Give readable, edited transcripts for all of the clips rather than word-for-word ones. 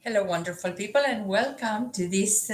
Hello, wonderful people, and welcome to this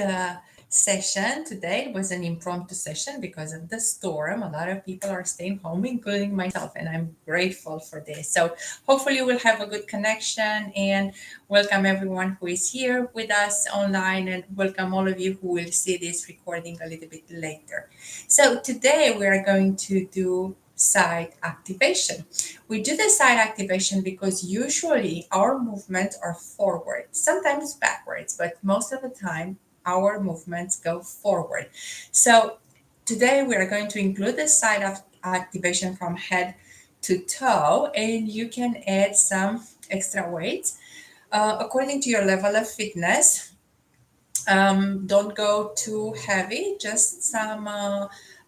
session. Today was an impromptu session because of the storm. A lot of people are staying home, including myself, and I'm grateful for this. So, hopefully, we'll have a good connection and welcome everyone who is here with us online, and welcome all of you who will see this recording a little bit later. So, today we are going to do side activation. We do the side activation because usually our movements are forward, sometimes backwards, but most of the time our movements go forward. So today we are going to include the side of activation from head to toe, and you can add some extra weight according to your level of fitness. Don't go too heavy, just some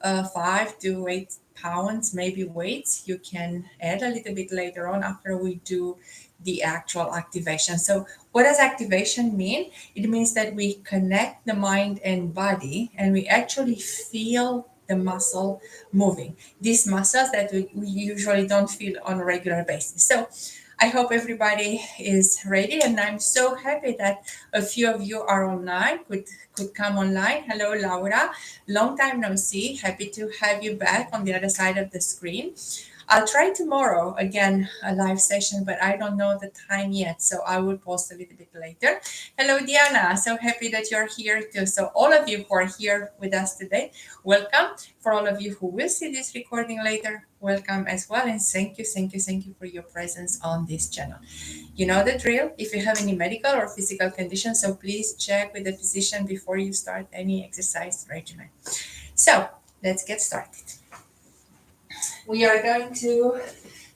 5 to 8 pounds, maybe weights. You can add a little bit later on after we do the actual activation. So, what does activation mean? It means that we connect the mind and body and we actually feel the muscle moving. These muscles that we usually don't feel on a regular basis. So, I hope everybody is ready, and I'm so happy that a few of you are online, could come online. Hello, Laura. Long time no see. Happy to have you back on the other side of the screen. I'll try tomorrow again a live session, but I don't know the time yet, so I will post a little bit later. Hello, Diana. So happy that you're here too. So all of you who are here with us today, welcome. For all of you who will see this recording later, welcome as well, and thank you for your presence on this channel. You know the drill. If you have any medical or physical conditions, so please check with the physician before you start any exercise regimen. So let's get started. We are going to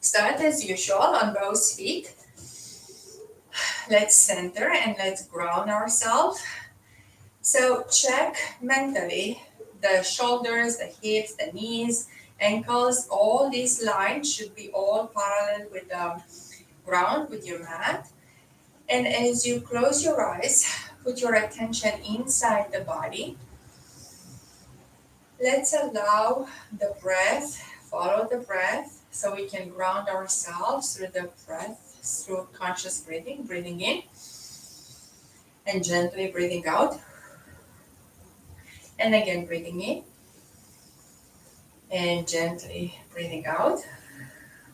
start as usual on both feet. Let's center and let's ground ourselves. So check mentally the shoulders, the hips, the knees, ankles. All these lines should be all parallel with the ground, with your mat. And as you close your eyes, put your attention inside the body. Let's allow the breath, follow the breath, so we can ground ourselves through the breath, through conscious breathing, breathing in and gently breathing out. And again, breathing in and gently breathing out.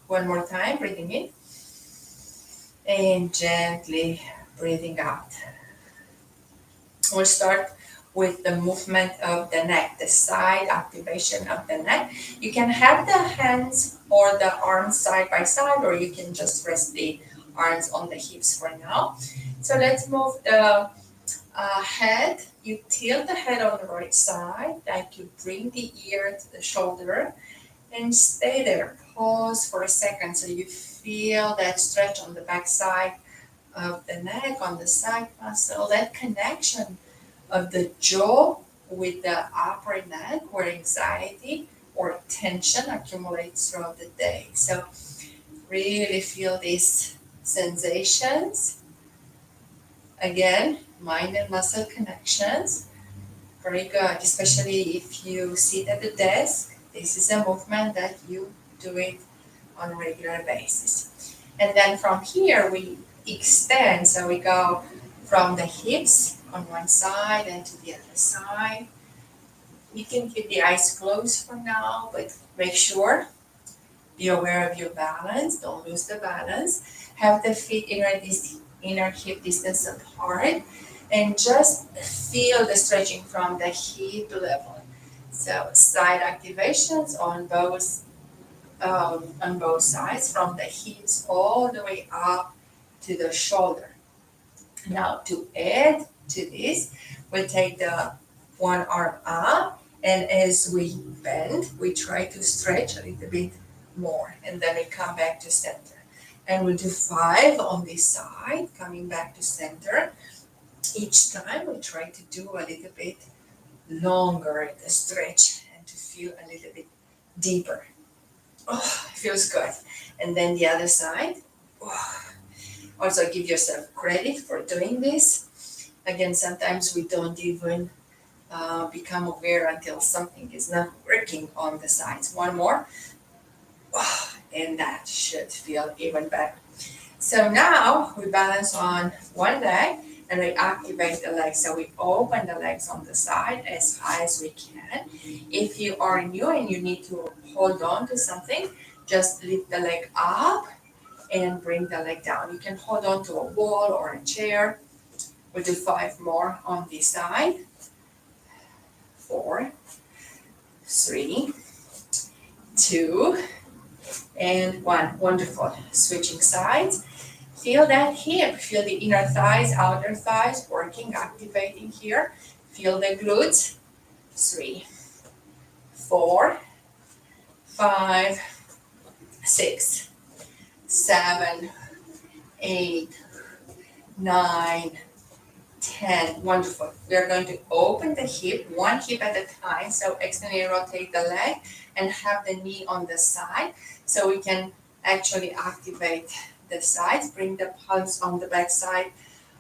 One more time, breathing in and gently breathing out. We'll start with the movement of the neck, the side activation of the neck. You can have the hands or the arms side by side, or you can just rest the arms on the hips for now. So let's move the head. You tilt the head on the right side, like you bring the ear to the shoulder and stay there. Pause for a second so you feel that stretch on the back side of the neck, on the side muscle, that connection of the jaw with the upper neck where anxiety or tension accumulates throughout the day. So really feel these sensations. Again, mind and muscle connections. Very good, especially if you sit at the desk. This is a movement that you do it on a regular basis. And then from here, we extend. So we go from the hips on one side and to the other side. You can keep the eyes closed for now, but make sure, be aware of your balance. Don't lose the balance. Have the feet inner hip distance apart, and just feel the stretching from the hip level. So side activations on both sides, from the hips all the way up to the shoulder. Now to add to this, we take the one arm up, and as we bend, we try to stretch a little bit more, and then we come back to center. And we'll do 5 on this side, coming back to center. Each time we try to do a little bit longer the stretch and to feel a little bit deeper. Oh, it feels good. And then the other side. Oh. Also give yourself credit for doing this. Again, sometimes we don't even become aware until something is not working on the sides. One more. Oh, and that should feel even better. So now we balance on one leg and we activate the legs. So we open the legs on the side as high as we can. If you are new and you need to hold on to something, just lift the leg up and bring the leg down. You can hold on to a wall or a chair. We'll do 5 more on this side. 4, 3, 2, and 1. Wonderful. Switching sides. Feel that hip. Feel the inner thighs, outer thighs working, activating here. Feel the glutes. 3, 4, 5, 6, 7, 8, 9, 10. Wonderful. We are going to open the hip, one hip at a time. So externally rotate the leg and have the knee on the side. So we can actually activate the sides. Bring the palms on the back side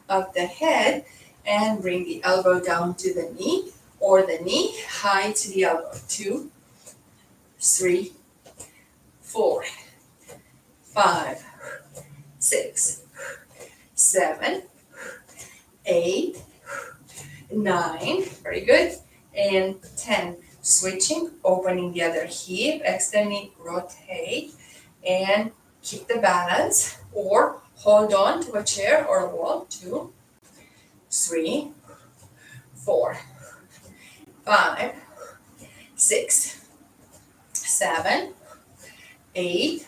of the head and bring the elbow down to the knee or the knee high to the elbow. 2, 3, 4, 5, 6, 7, 8, 9, very good, and 10. Switching, opening the other hip, extending, rotate, and keep the balance or hold on to a chair or a wall. 2, 3, 4, 5, 6, 7, 8,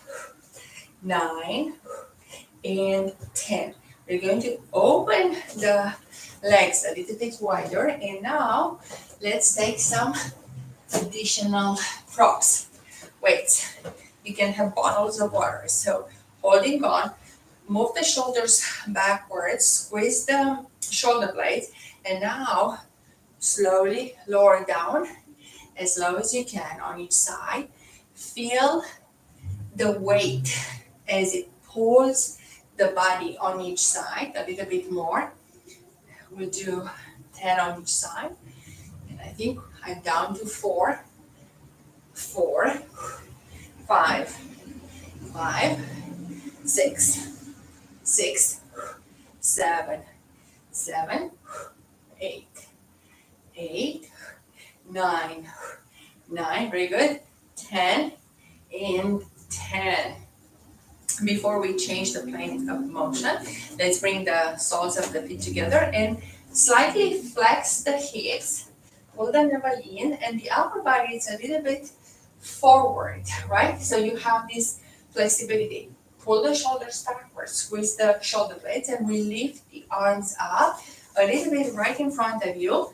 9, and 10. We're going to open the legs a little bit wider, and now let's take some additional props. Weights. You can have bottles of water. So holding on, move the shoulders backwards, squeeze the shoulder blades, and now slowly lower down as low as you can on each side. Feel the weight as it pulls the body on each side a little bit more. We'll do 10 on each side. And I think I'm down to 4, 4, 5, 5, 6, 6, 7, 7, 8, 8, 9, 9, very good, 10, and 10. Before we change the plane of motion, let's bring the soles of the feet together and slightly flex the hips, pull the navel in, and the upper body is a little bit forward, right? So you have this flexibility. Pull the shoulders backwards, squeeze the shoulder blades, and we lift the arms up a little bit right in front of you.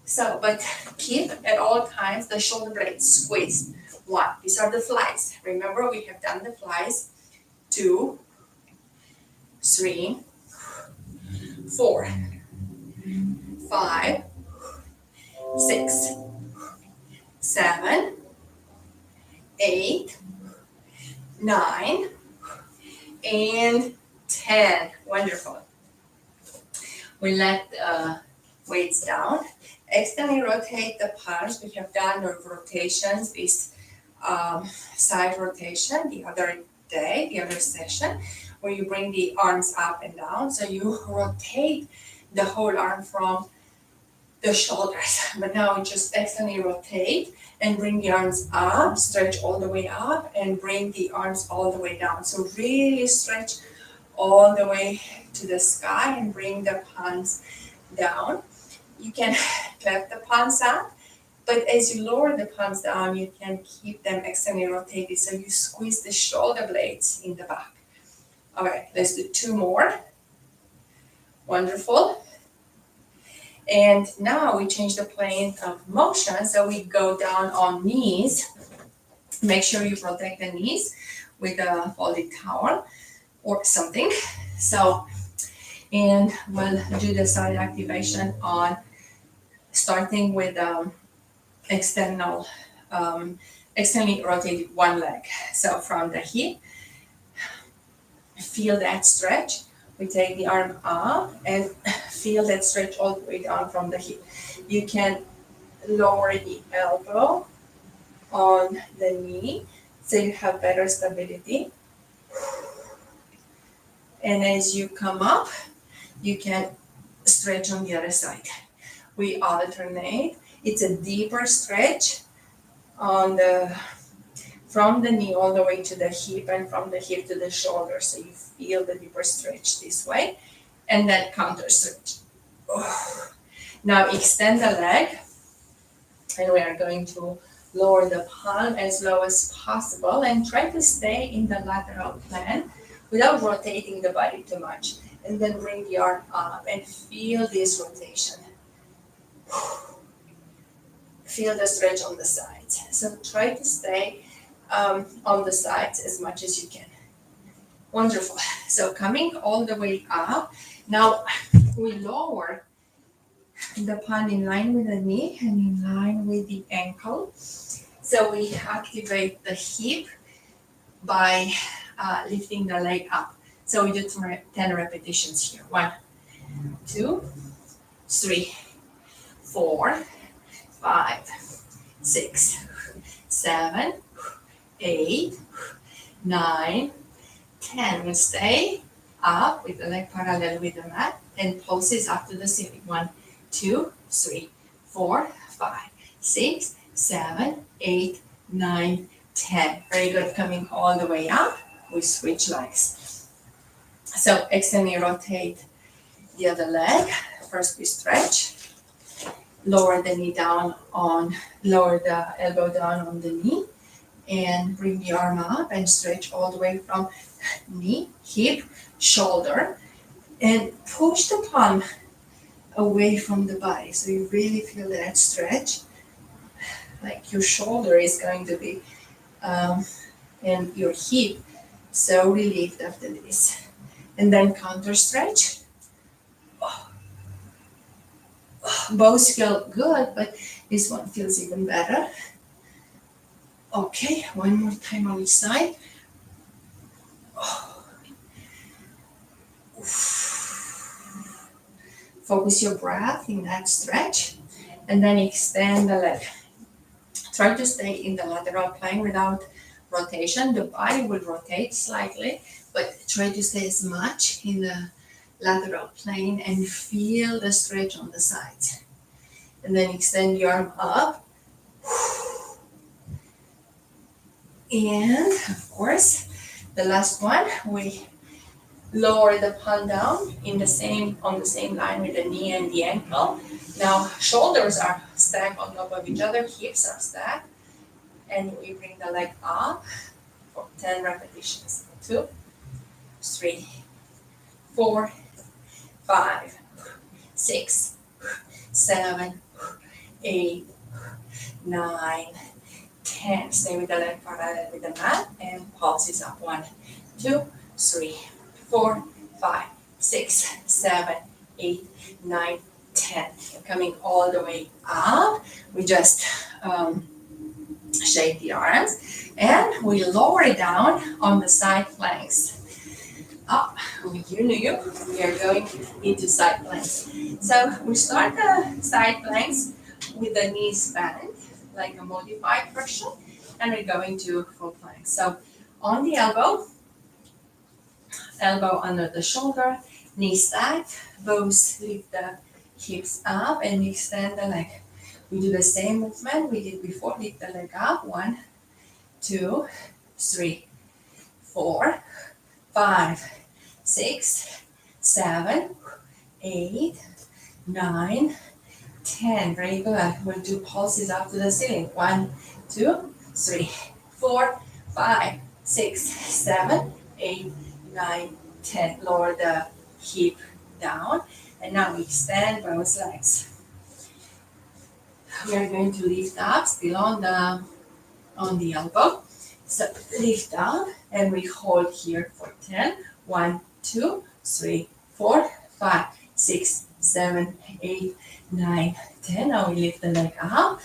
So, but keep at all times the shoulder blades squeezed. 1, these are the flies. Remember, we have done the flies. 2, 3, 4, 5, 6, 7, 8, 9, and 10. Wonderful. We let the weights down. Externally rotate the palms. We have done the rotations, this side rotation the other day, the other session, where you bring the arms up and down. So you rotate the whole arm from the shoulders. But now we just externally rotate and bring the arms up, stretch all the way up, and bring the arms all the way down. So really stretch all the way to the sky and bring the palms down. You can clap the palms up, but as you lower the palms down, you can keep them externally rotated. So you squeeze the shoulder blades in the back. All right, let's do 2 more. Wonderful. And now we change the plane of motion. So we go down on knees. Make sure you protect the knees with a folded towel or something. So, and we'll do the side activation on starting with externally rotated one leg. So from the hip, feel that stretch. We take the arm up and feel that stretch all the way down from the hip. You can lower the elbow on the knee so you have better stability. And as you come up, you can stretch on the other side. We alternate. It's a deeper stretch on from the knee all the way to the hip and from the hip to the shoulder. So you feel the deeper stretch this way and then counter stretch. Oh. Now extend the leg and we are going to lower the palm as low as possible and try to stay in the lateral plane without rotating the body too much. And then bring the arm up and feel this rotation. Feel the stretch on the sides. So try to stay on the sides as much as you can. Wonderful. So coming all the way up. Now we lower the palm in line with the knee and in line with the ankle. So we activate the hip by lifting the leg up. So we do 10 repetitions here. 1, 2, 3, 4, 5, 6, 7, 8, 9, 10. We stay up with the leg parallel with the mat and pulses up to the ceiling. 1, 2, 3, 4, 5, 6, 7, 8, 9, 10. Very good. Coming all the way up. We switch legs. So extend and rotate the other leg. First we stretch. Lower the knee down lower the elbow down on the knee and bring the arm up and stretch all the way from knee, hip, shoulder, and push the palm away from the body. So you really feel that stretch, like your shoulder is going to be, and your hip, so relieved after this. And then counter stretch. Both feel good, but this one feels even better. Okay, one more time on each side. Focus your breath in that stretch and then extend the leg. Try to stay in the lateral plane without rotation. The body will rotate slightly, but try to stay as much in the lateral plane and feel the stretch on the sides. And then extend your arm up. And of course, the last one, we lower the palm down on the same line with the knee and the ankle. Now shoulders are stacked on top of each other, hips are stacked, and we bring the leg up for 10 repetitions. 2, 3, 4, 5, 6, 7, 8, 9, 10. Stay with the leg parallel with the mat and pulses up. 1, 2, 3, 4, 5, 6, 7, 8, 9, 10. And coming all the way up, we just shake the arms and we lower down on the side planks. Up with your knee, we are going into side planks. So we start the side planks with the knees bent, like a modified version, and we're going to full plank. So on the elbow under the shoulder, knees stacked, both lift the hips up and extend the leg. We do the same movement we did before. Lift the leg up. 1, 2, 3, 4, 5, 6, 7, 8, 9, 10. Very good. We'll do pulses up to the ceiling. 1, 2, 3, 4, 5, 6, 7, 8, 9, 10. Lower the hip down. And now we extend both legs. We are going to lift up, still on the elbow. So lift up and we hold here for 10. 1, 2, 3, 4, 5, 6, 7, 8, 9, 10. Now we lift the leg up.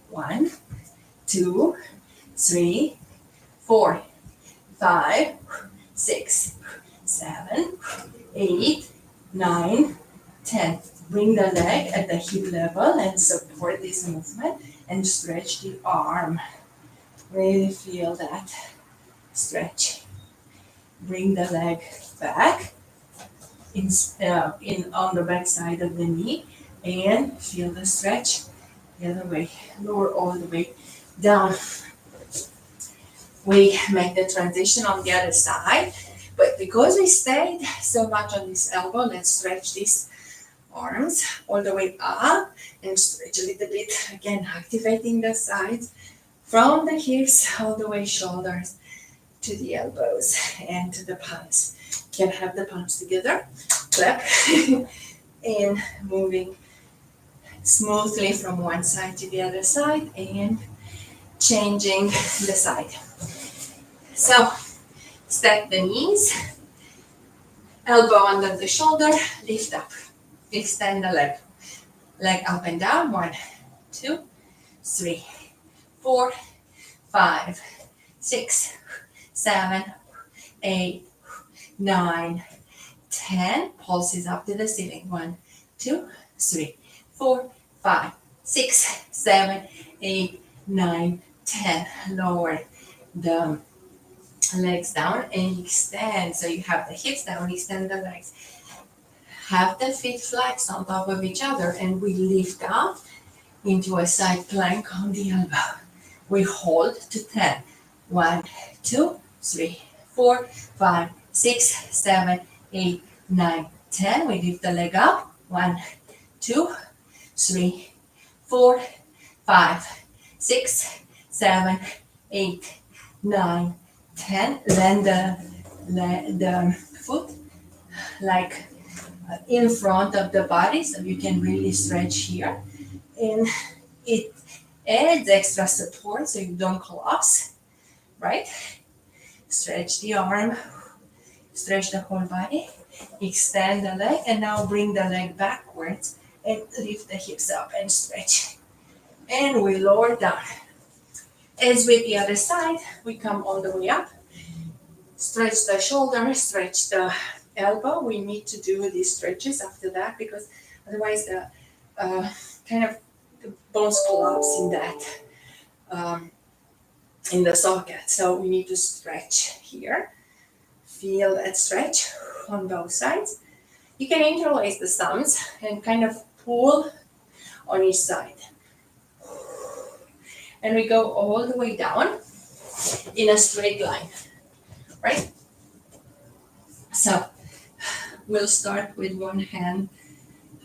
1, 2, 3, 4, 5, 6, 7, 8, 9, 10. Bring the leg at the hip level and support this movement and stretch the arm. Really feel that stretch. Bring the leg back in on the back side of the knee, and feel the stretch the other way. Lower all the way down. We make the transition on the other side, but because we stayed so much on this elbow, let's stretch these arms all the way up and stretch a little bit. Again, activating the sides from the hips all the way shoulders to the elbows and to the palms. You can have the palms together, clap, and moving smoothly from one side to the other side and changing the side. So stack the knees, elbow under the shoulder, lift up, extend the leg up and down. 1, 2, 3, 4, 5, 6, 7, 8, 9, 10. Pulses up to the ceiling. 1, 2, 3, 4, 5, 6, 7, 8, 9, 10. Lower the legs down and extend. So you have the hips down, extend the legs. Have the feet flexed on top of each other, and we lift up into a side plank on the elbow. We hold to 10. 1, 2, 3, 4, 5, 6, 7, 8, 9, 10. We lift the leg up. 1, 2, 3, 4, 5, 6, 7, 8, 9, 10. Land the foot like in front of the body, so you can really stretch here, and it adds extra support so you don't collapse, right? Stretch the arm, stretch the whole body, extend the leg, and now bring the leg backwards and lift the hips up and stretch, and we lower down. As with the other side, we come all the way up, stretch the shoulder, stretch the elbow. We need to do these stretches after that, because otherwise the kind of the bones collapse in that in the socket. So we need to stretch here. Feel that stretch on both sides. You can interlace the thumbs and kind of pull on each side. And we go all the way down in a straight line, right? So we'll start with one hand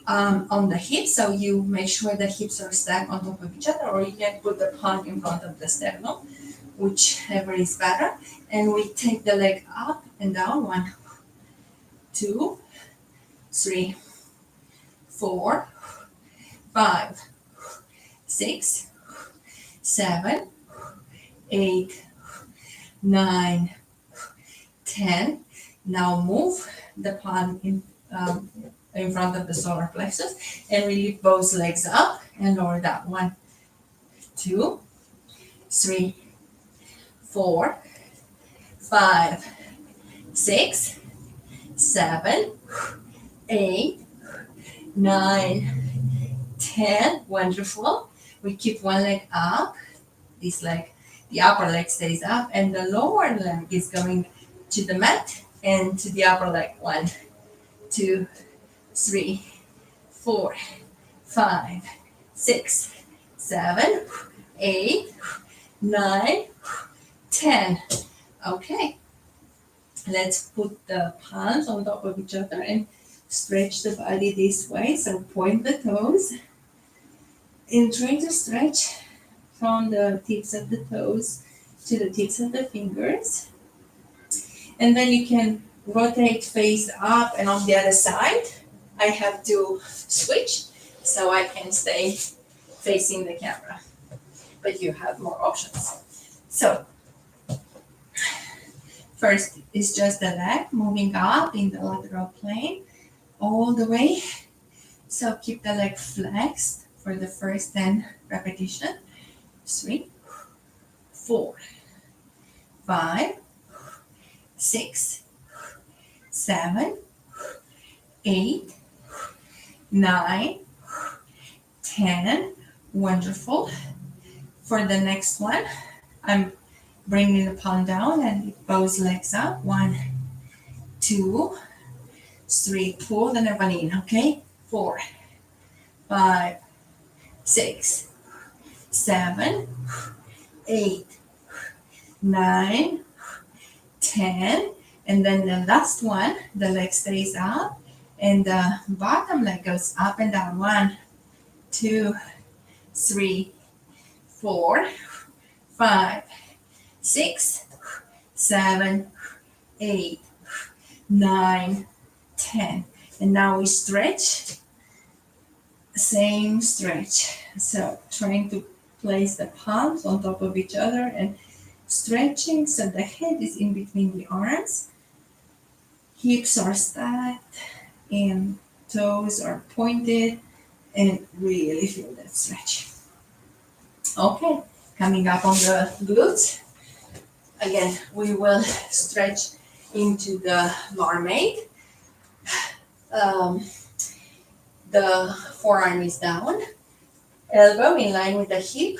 on the hips, so you make sure the hips are stacked on top of each other, or you can put the palm in front of the sternum, whichever is better. And we take the leg up and down. 1, 2, 3, 4, 5, 6, 7, 8, 9, 10. Now move the palm in front of the solar plexus, and we lift both legs up and lower down. 1, 2, 3, 4, 5, 6, 7, 8, 9, 10. Wonderful. We keep one leg up. This leg, the upper leg stays up, and the lower leg is going to the mat and to the upper leg. 1, 2, 3, 4, 5, 6, 7, 8, 9, 10. Okay. Let's put the palms on top of each other and stretch the body this way. So point the toes and try to stretch from the tips of the toes to the tips of the fingers. And then you can rotate face up, and on the other side, I have to switch so I can stay facing the camera. But you have more options. So first is just the leg moving up in the lateral plane all the way. So keep the leg flexed for the first 10 repetitions. 3, 4, 5, 6, 7, 8, 9, 10. Wonderful. For the next one, I'm bringing the palm down and both legs up. 1, 2, 3, pull the neck in, okay? 4, 5, 6, 7, 8, 9, 10, and then the last one, the leg stays up, and the bottom leg goes up and down. 1, 2, 3, 4, 5, 6, 7, 8, 9, 10. And now we stretch, same stretch. So trying to place the palms on top of each other and stretching so the head is in between the arms. Hips are stacked and toes are pointed, and really feel that stretch. Okay, coming up on the glutes. Again, we will stretch into the Mermaid. The forearm is down, elbow in line with the hip,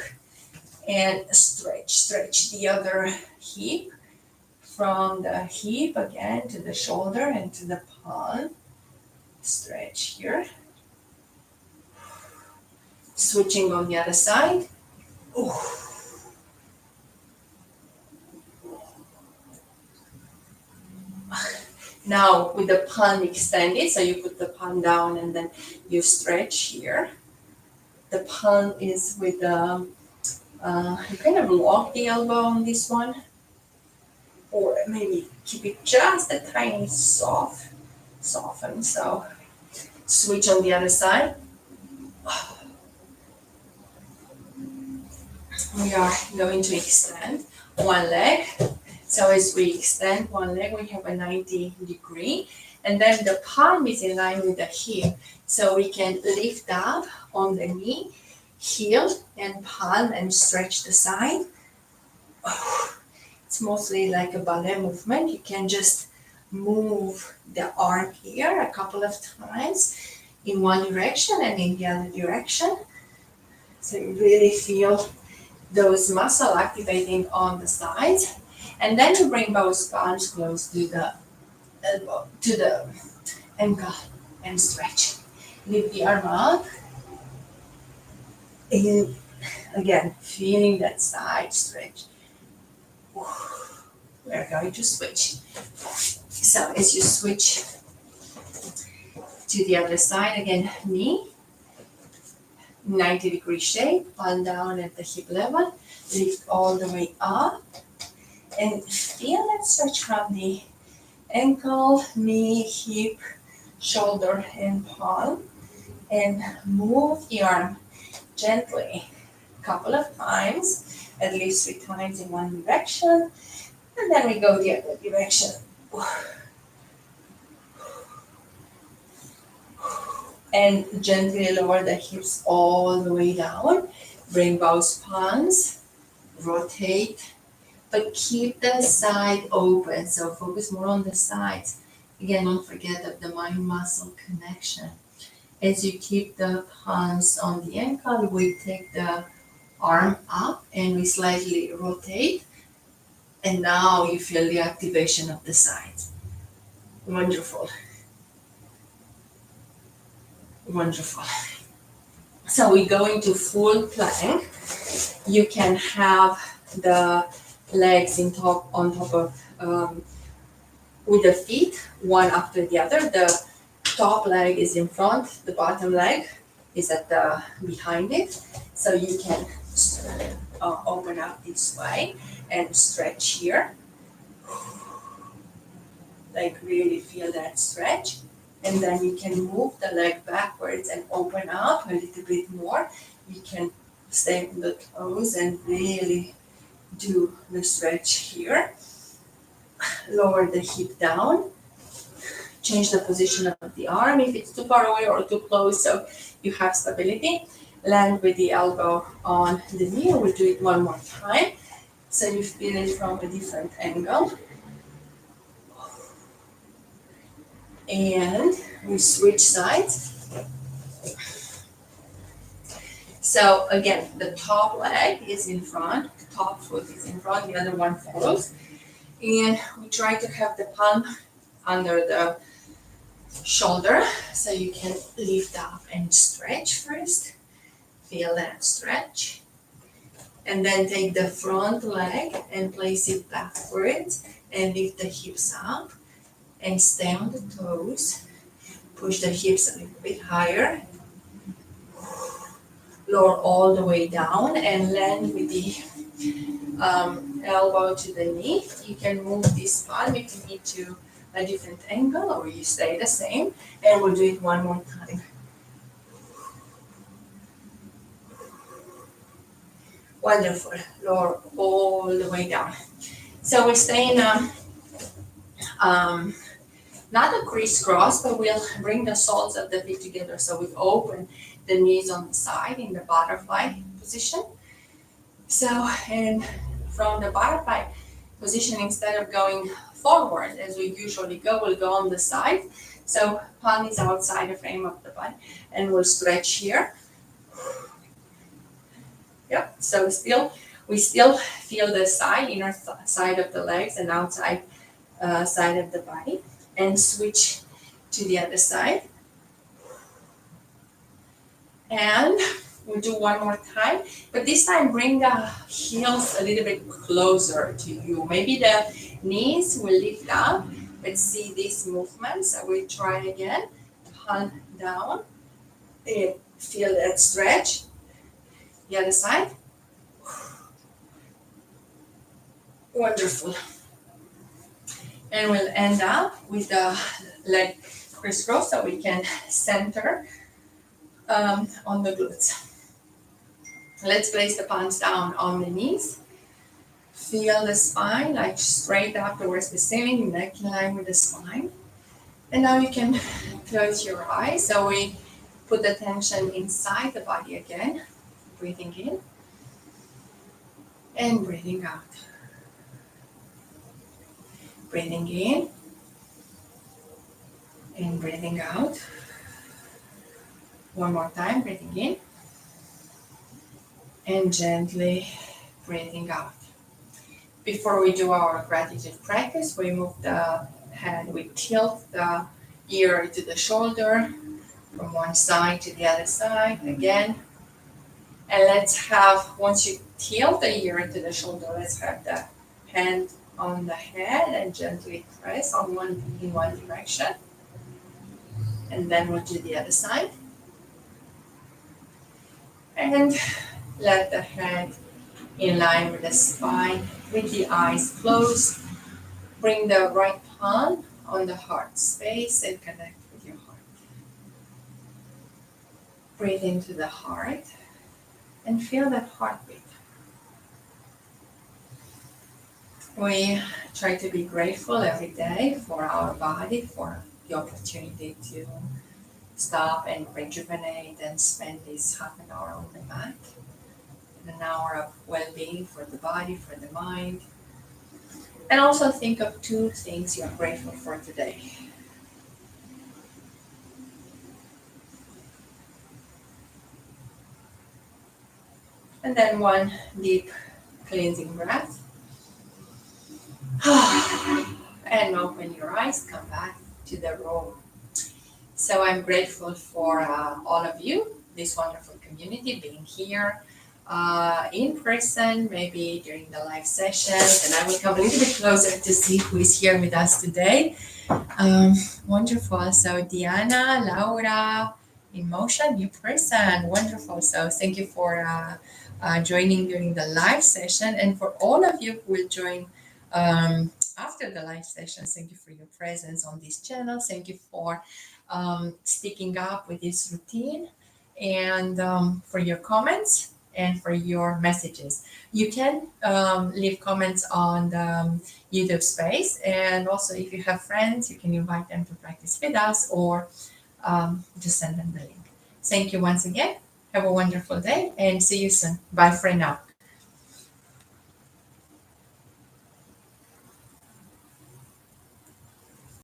and stretch the other hip from the hip again to the shoulder and to the palm. Stretch here. Switching on the other side. Ooh. Now with the palm extended, so you put the palm down and then you stretch here. The palm is with the, you kind of lock the elbow on this one, or maybe keep it just a tiny soften. So switch on the other side. We are going to extend one leg. So as we extend one leg, we have a 90 degree, and then the palm is in line with the hip. So we can lift up on the knee, heel and palm, and stretch the side. It's mostly like a ballet movement. You can just move the arm here a couple of times in one direction and in the other direction. So you really feel those muscles activating on the sides. And then you bring both palms close to the elbow, to the ankle, and stretch. Lift the arm up. And again, feeling that side stretch. We're going to switch. So as you switch to the other side, again, knee, 90-degree shape, palm down at the hip level, lift all the way up, and feel that stretch from the ankle, knee, hip, shoulder, and palm, and move the arm gently a couple of times, at least 3 times in one direction, and then we go the other direction. And gently lower the hips all the way down. Bring both palms, rotate, but keep the side open. So focus more on the sides. Again, don't forget of the mind-muscle connection. As you keep the palms on the ankle, we take the arm up and we slightly rotate. And now you feel the activation of the sides. Wonderful. Wonderful. So we go into full plank. You can have the legs on top of, with the feet, one after the other. The top leg is in front, the bottom leg is at the behind it. So you can open up this way and stretch here. Like really feel that stretch. And then you can move the leg backwards and open up a little bit more. You can stay on the toes and really do the stretch here. Lower the hip down. Change the position of the arm if it's too far away or too close so you have stability. Land with the elbow on the knee. We'll do it one more time so you feel it from a different angle. And we switch sides. So again, the top leg is in front, the top foot is in front, the other one follows. And we try to have the palm under the shoulder. So you can lift up and stretch first. Feel that stretch. And then take the front leg and place it backwards and lift the hips up and stay on the toes. Push the hips a little bit higher. Lower all the way down and land with the elbow to the knee. You can move this palm if you need to a different angle or you stay the same. And we'll do it one more time. Wonderful. Lower all the way down. So we're staying not a crisscross, but we'll bring the soles of the feet together. So we open the knees on the side in the butterfly position. So, and from the butterfly position, instead of going forward as we usually go, we'll go on the side. So palm is outside the frame of the butt, and we'll stretch here. Yep. So we still feel the side, inner side of the legs and outside side of the body, and switch to the other side. And we'll do one more time, but this time bring the heels a little bit closer to you. Maybe the knees will lift up. Let's see this movement. So we try again. Palm down. And feel that stretch. The other side. Wonderful. And we'll end up with the leg crisscross so we can center on the glutes. Let's place the palms down on the knees. Feel the spine like straight up towards the ceiling, neck in line with the spine. And now you can close your eyes. So we put the tension inside the body again. Breathing in and breathing out. Breathing in and breathing out. One more time, breathing in and gently breathing out. Before we do our gratitude practice, we move the head, we tilt the ear to the shoulder from one side to the other side again. And let's have, once you tilt the ear to the shoulder, let's have the hand on the head and gently press in one direction. And then we'll do the other side. And let the head in line with the spine, with the eyes closed. Bring the right palm on the heart space and connect with your heart. Breathe into the heart and feel that heartbeat. We try to be grateful every day for our body, for the opportunity to stop and rejuvenate and spend this half an hour on the mat. An hour of well-being for the body, for the mind. And also think of 2 things you're grateful for today. And then one deep cleansing breath. And open your eyes, come back to the room. So I'm grateful for all of you, this wonderful community, being here in person, maybe during the live sessions. And I will come a little bit closer to see who is here with us today. Wonderful. So Diana, Laura, in motion, new person. Wonderful. So thank you for joining during the live session. And for all of you who will join after the live session, thank you for your presence on this channel. Thank you for sticking up with this routine and for your comments and for your messages. You can leave comments on the YouTube space, and also if you have friends, you can invite them to practice with us or just send them the link. Thank you once again. Have a wonderful day and see you soon. Bye for now.